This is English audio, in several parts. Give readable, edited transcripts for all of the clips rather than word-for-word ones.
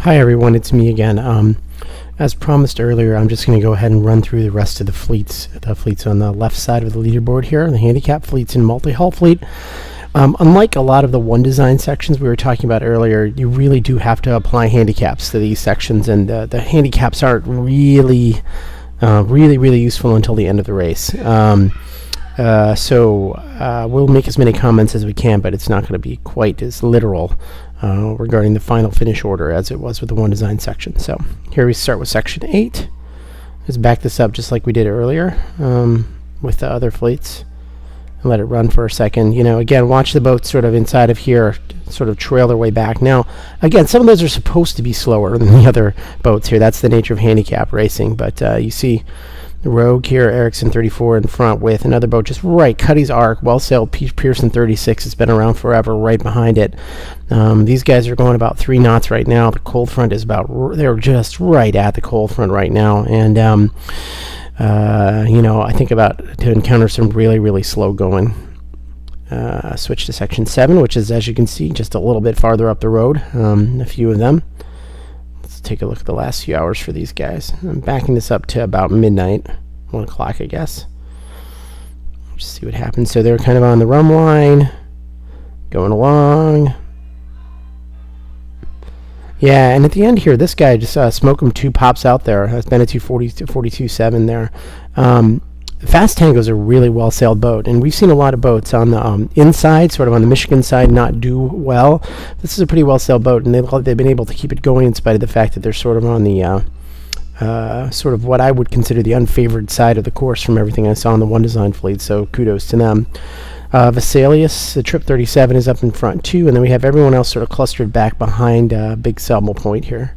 Hi everyone, it's me again. As promised earlier, I'm just going to go ahead and run through the rest of the fleets on the left side of the leaderboard here, the handicap fleets and multi-hull fleet. Unlike a lot of the one design sections we were talking about earlier, you really do have to apply handicaps to these sections, and the handicaps aren't really useful until the end of the race. So we'll make as many comments as we can, but it's not going to be quite as literal regarding the final finish order as it was with the one design section. So here we start with section 8. Let's back this up just like we did earlier with the other fleets and let it run for a second. You know, again, watch the boats sort of inside of here sort of trail their way back. Now, again, some of those are supposed to be slower than the other boats here. That's the nature of handicap racing, but you see the Rogue here, Ericsson 34 in front with another boat just right, Cuddy's Ark, well sailed, Pearson 36. It's been around forever, right behind it. These guys are going about 3 knots right now. The cold front is they're just right at the cold front right now. And, you know, I think about to encounter some really slow going. Switch to section 7, which is, as you can see, just a little bit farther up the road, a few of them. Take a look at the last few hours for these guys. I'm backing this up to about midnight, 1 o'clock, I guess. Just see what happens. So they're kind of on the rum line, going along. Yeah, and at the end here, this guy just Smoke 'em 2 pops out there. That's been a 42.7 there. Fast Tango's a really well sailed boat, and we've seen a lot of boats on the inside, sort of on the Michigan side, not do well. This is a pretty well sailed boat, and they've been able to keep it going in spite of the fact that they're sort of on the sort of what I would consider the unfavored side of the course from everything I saw on the one design fleet. So kudos to them. Vesalius, the Trip 37, is up in front too, and then we have everyone else sort of clustered back behind Big Sabble Point here.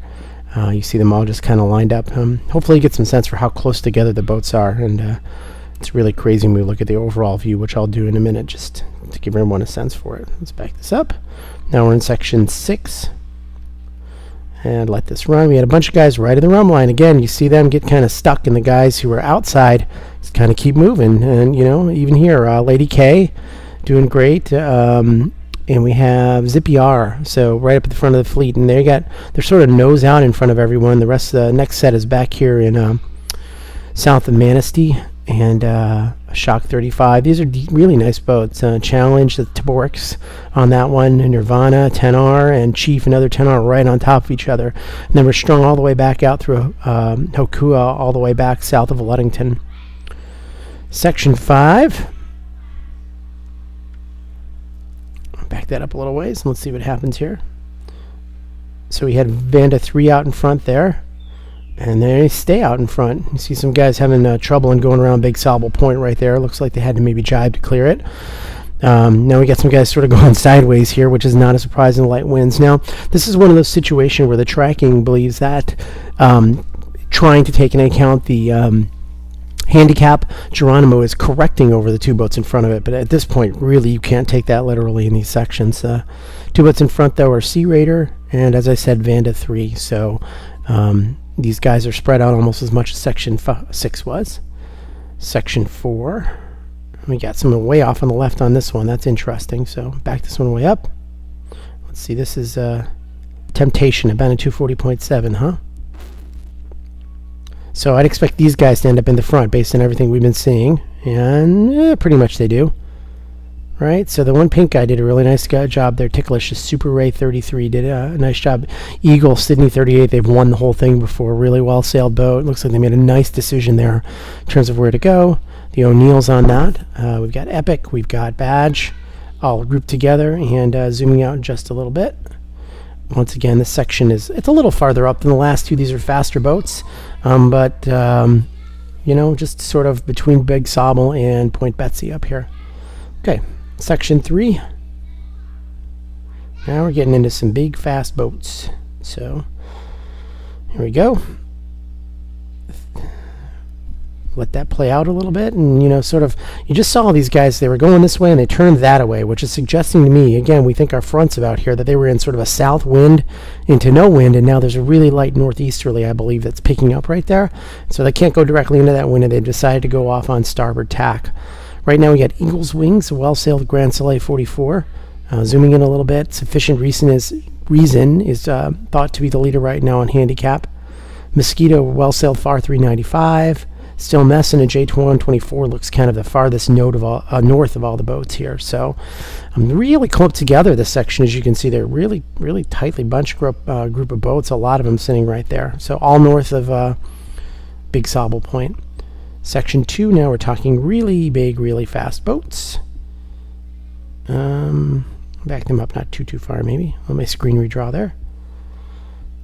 You see them all just kind of lined up. Hopefully you get some sense for how close together the boats are, and it's really crazy when we look at the overall view, which I'll do in a minute just to give everyone a sense for it. Let's back this up. Now we're in section 6. And let this run. We had a bunch of guys right in the rum line. Again, you see them get kind of stuck, and the guys who are outside just kind of keep moving. And, you know, even here, Lady K doing great. And we have Zippy R, so right up at the front of the fleet. And they're sort of nose out in front of everyone. The rest of the next set is back here in south of Manistee. And Shock 35. These are really nice boats. Challenge, the Taborix on that one, Nirvana, 10R, and Chief, another 10R right on top of each other. And then we're strung all the way back out through Hokua, all the way back south of Ludington. Section 5. Back that up a little ways, and let's see what happens here. So we had Vanda 3 out in front there. And they stay out in front. You see some guys having trouble and going around Big Sabble Point right there. Looks like they had to maybe jibe to clear it. Now we got some guys sort of going sideways here, which is not a surprise in the light winds. Now, this is one of those situations where the tracking believes that trying to take into account the handicap, Geronimo is correcting over the 2 boats in front of it. But at this point, really, you can't take that literally in these sections. 2 boats in front, though, are Sea Raider and, as I said, Vanda 3. So these guys are spread out almost as much as section 6 was. Section 4. We got someone way off on the left on this one. That's interesting. So back this one way up. Let's see. This is Temptation, about a 240.7, huh? So I'd expect these guys to end up in the front based on everything we've been seeing. And pretty much they do. Right, so the one pink guy did a really nice job there. Ticklish, Super Ray 33 did a nice job. Eagle, Sydney 38, they've won the whole thing before. Really well sailed boat. Looks like they made a nice decision there in terms of where to go. The O'Neills on that. We've got Epic, we've got Badge, all grouped together, and zooming out just a little bit. Once again, this section it's a little farther up than the last 2. These are faster boats, but you know, just sort of between Big Sabble and Point Betsy up here. Okay. Section 3. Now we're getting into some big fast boats. So here we go. Let that play out a little bit, and you know, sort of, you just saw these guys, they were going this way and they turned that away, which is suggesting to me, again, we think our front's about here, that they were in sort of a south wind into no wind, and now there's a really light northeasterly, I believe, that's picking up right there. So they can't go directly into that wind, and they've decided to go off on starboard tack. Right now we got Eagle's Wings, a well-sailed Grand Soleil 44. Zooming in a little bit, Sufficient Recent is Reason is thought to be the leader right now on handicap. Mosquito well sailed far 395. Still Messin and J124 looks kind of the farthest north of all the boats here. So really clumped together this section, as you can see. They're really, really tightly bunched group of boats. A lot of them sitting right there. So all north of Big Sauble Point. Section 2, now we're talking really big, really fast boats. Back them up not too far maybe. Let my screen redraw there.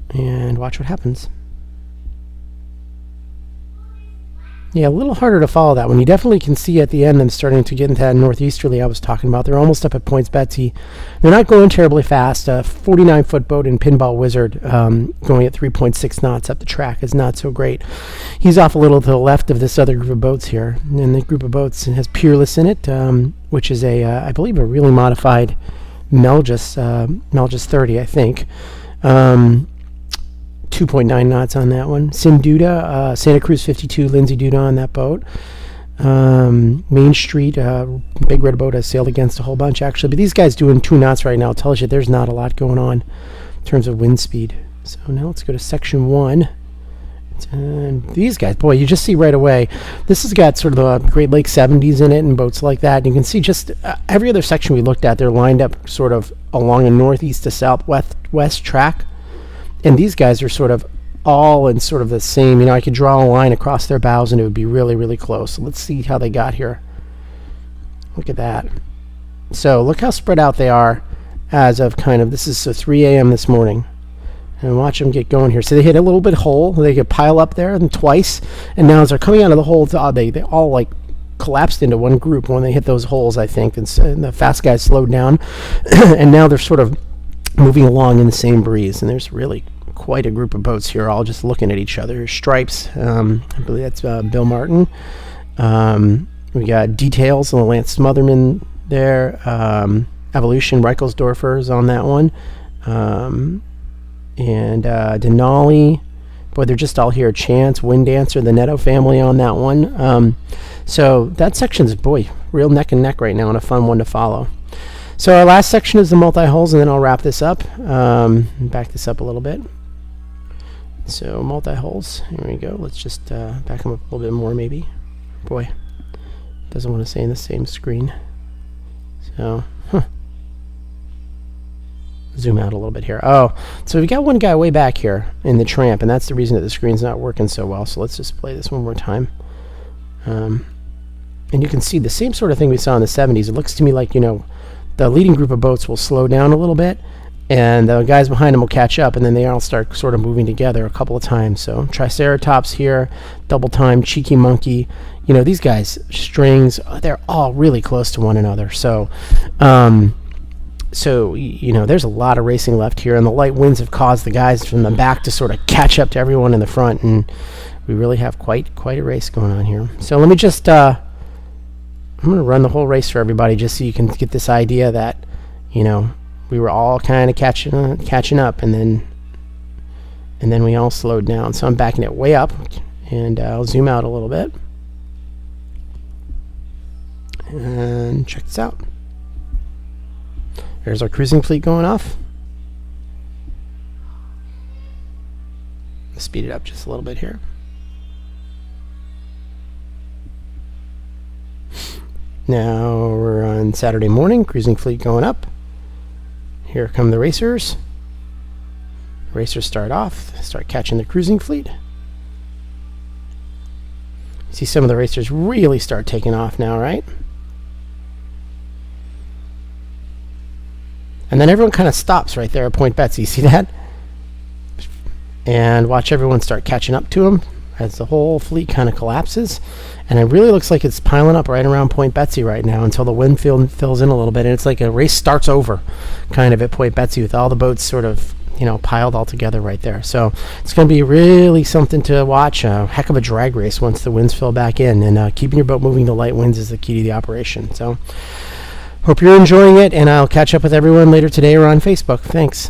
And watch what happens. Yeah, a little harder to follow that one. You definitely can see at the end them starting to get into that northeasterly I was talking about. They're almost up at Points Betsy. They're not going terribly fast. 49-foot boat in Pinball Wizard going at 3.6 knots up the track is not so great. He's off a little to the left of this other group of boats here. And the group of boats has Peerless in it, which is I believe, a really modified Melgis 30, I think. 2.9 knots on that one. Sim Duda, Santa Cruz 52, Lindsay Duda on that boat. Main Street, big red boat has sailed against a whole bunch actually, but these guys doing 2 knots right now tells you there's not a lot going on in terms of wind speed. So now let's go to section 1. And these guys, boy, you just see right away, this has got sort of the Great Lakes 70s in it and boats like that. And you can see just every other section we looked at, they're lined up sort of along a northeast to southwest track. And these guys are sort of all in sort of the same, I could draw a line across their bows and it would be really, really close. So let's see how they got here. Look at that. So look how spread out they are as of this is 3 a.m. this morning. And watch them get going here. So they hit a little bit hole. They could pile up there and twice. And now as they're coming out of the hole, they all like collapsed into one group when they hit those holes, I think. And the fast guys slowed down. And now they're sort of moving along in the same breeze, and there's really quite a group of boats here all just looking at each other. Stripes, I believe that's Bill Martin. We got Details on the Lance Smotherman there. Evolution, Reichelsdorfer's on that one. And Denali, boy, they're just all here. Chance, Wind Dancer, the Netto family on that one. So that section's, boy, real neck and neck right now, and a fun one to follow. So our last section is the multi-hulls, and then I'll wrap this up. Back this up a little bit. So multi-hulls, here we go. Let's just back them up a little bit more maybe. Boy, doesn't want to stay in the same screen. So, zoom out a little bit here. Oh, so we've got one guy way back here in the Tramp, and that's the reason that the screen's not working so well. So let's just play this one more time. And you can see the same sort of thing we saw in the 70s. It looks to me like, the leading group of boats will slow down a little bit, and the guys behind them will catch up, and then they all start sort of moving together a couple of times. So Triceratops here, Double Time, Cheeky Monkey. These guys, Strings, they're all really close to one another. So, there's a lot of racing left here, and the light winds have caused the guys from the back to sort of catch up to everyone in the front, and we really have quite a race going on here. So let me just... I'm going to run the whole race for everybody just so you can get this idea that, we were all kind of catching up, and then we all slowed down. So I'm backing it way up, and I'll zoom out a little bit. And check this out. There's our cruising fleet going off. Speed it up just a little bit here. Now we're on Saturday morning, cruising fleet going up. Here come the racers. The racers start catching the cruising fleet. You see some of the racers really start taking off now, right? And then everyone kind of stops right there at Point Betsy. See that? And watch everyone start catching up to them as the whole fleet kind of collapses. And it really looks like it's piling up right around Point Betsy right now until the wind fills in a little bit. And it's like a race starts over kind of at Point Betsy with all the boats sort of, piled all together right there. So it's going to be really something to watch. A heck of a drag race once the winds fill back in. And keeping your boat moving to light winds is the key to the operation. So hope you're enjoying it, and I'll catch up with everyone later today or on Facebook. Thanks.